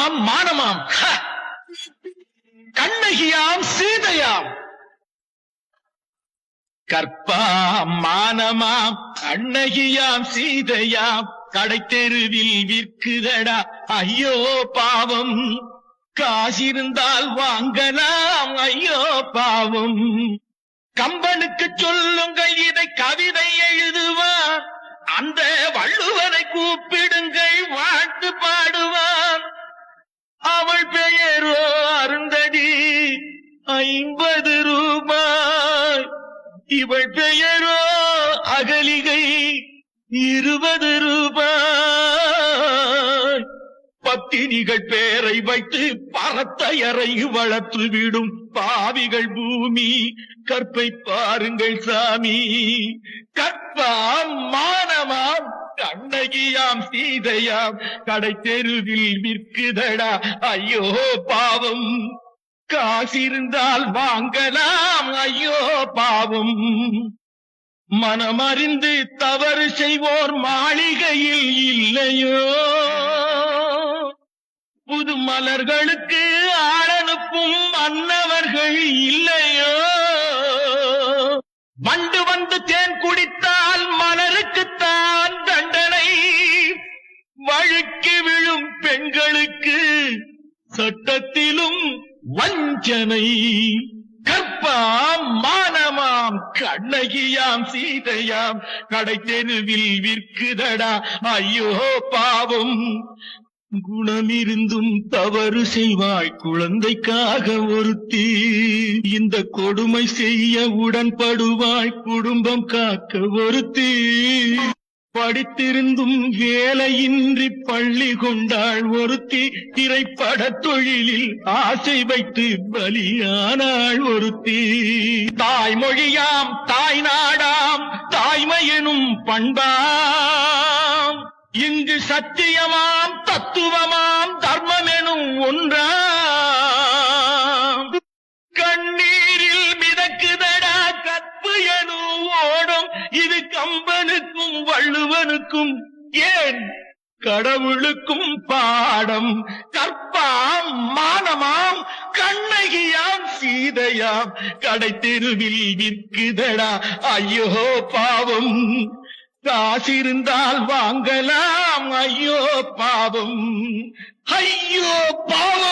கற்பமாம் மானமாம் கண்ணகியாம் சீதையாம். கற்பாம் மானமாம் கண்ணகியாம் சீதையாம் கடைத்தெருவில் விற்குதடா ஐயோ பாவம். காசிருந்தால் வாங்கலாம் ஐயோ பாவம். கம்பனுக்கு சொல்லுங்கள் இதை கவிதை எழுதுவார். அந்த வள்ளுவரை கூப்பிடுங்கள் வாழ்த்து பாடுவார். அவள் பெயரோ அருந்ததி 50 ரூபாய். இவள் பெயரோ அகலிகை 20 ரூபாய். பத்தினிகள் பேரை வைத்து பரத்தையறை வளர்த்துவிடும் பாவிகள் பூமி. கற்பை பாருங்கள் சாமி. கற்பாம் மானமாம் கண்ணகியாம் சீதையாம் கடை தெருவில் விற்குதடா ஐயோ பாவம். காசிருந்தால் வாங்கலாம் ஐயோ பாவம். மனமறிந்து தவறு செய்வோர் மாளிகையில் இல்லையோ. புது மலர்களுக்கு ஆளனுப்பும் மன்னவர்கள் இல்லையோ. வண்டு வந்து தேன் குடித்தால் மலருக்குத்தான் தண்டனை. வழுக்கி விழும் பெண்களுக்கு சட்டத்திலும் வஞ்சனை. கற்பாம் மானமாம் கண்ணகியாம் சீதையாம் கடை தெருவில் விற்குதடா ஐயோ பாவம். குணமிருந்தும் தவறு செய்வாய் குழந்தைக்காக ஒருத்தி. இந்த கொடுமை செய்ய உடன்படுவாய் குடும்பம் காக்க ஒருத்தி. படித்திருந்தும் வேலையின்றி பள்ளி கொண்டாள் ஒருத்தி. திரைப்பட தொழிலில் ஆசை வைத்து பலியானாள் ஒருத்தி. தாய்மொழியாம் தாய் நாடாம் தாய்மையெனும் பண்பாம். இங்கு சத்தியமாம் தத்துவமாம் தர்மமெனும் ஒன்றாம். கண்ணீரில் மிதக்குதடா கற்பு எனும் ஓடும். இது கம்பனுக்கும் வள்ளுவனுக்கும் ஏன் கடவுளுக்கும் பாடம். கற்பாம் மானமாம் கண்ணகியாம் சீதையாம் கடை தெருவில் விற்குதடா ஐயோ பாவம். காசிருந்தால் வாங்கலாம் ஐயோ பாவம். ஐயோ பாவம்.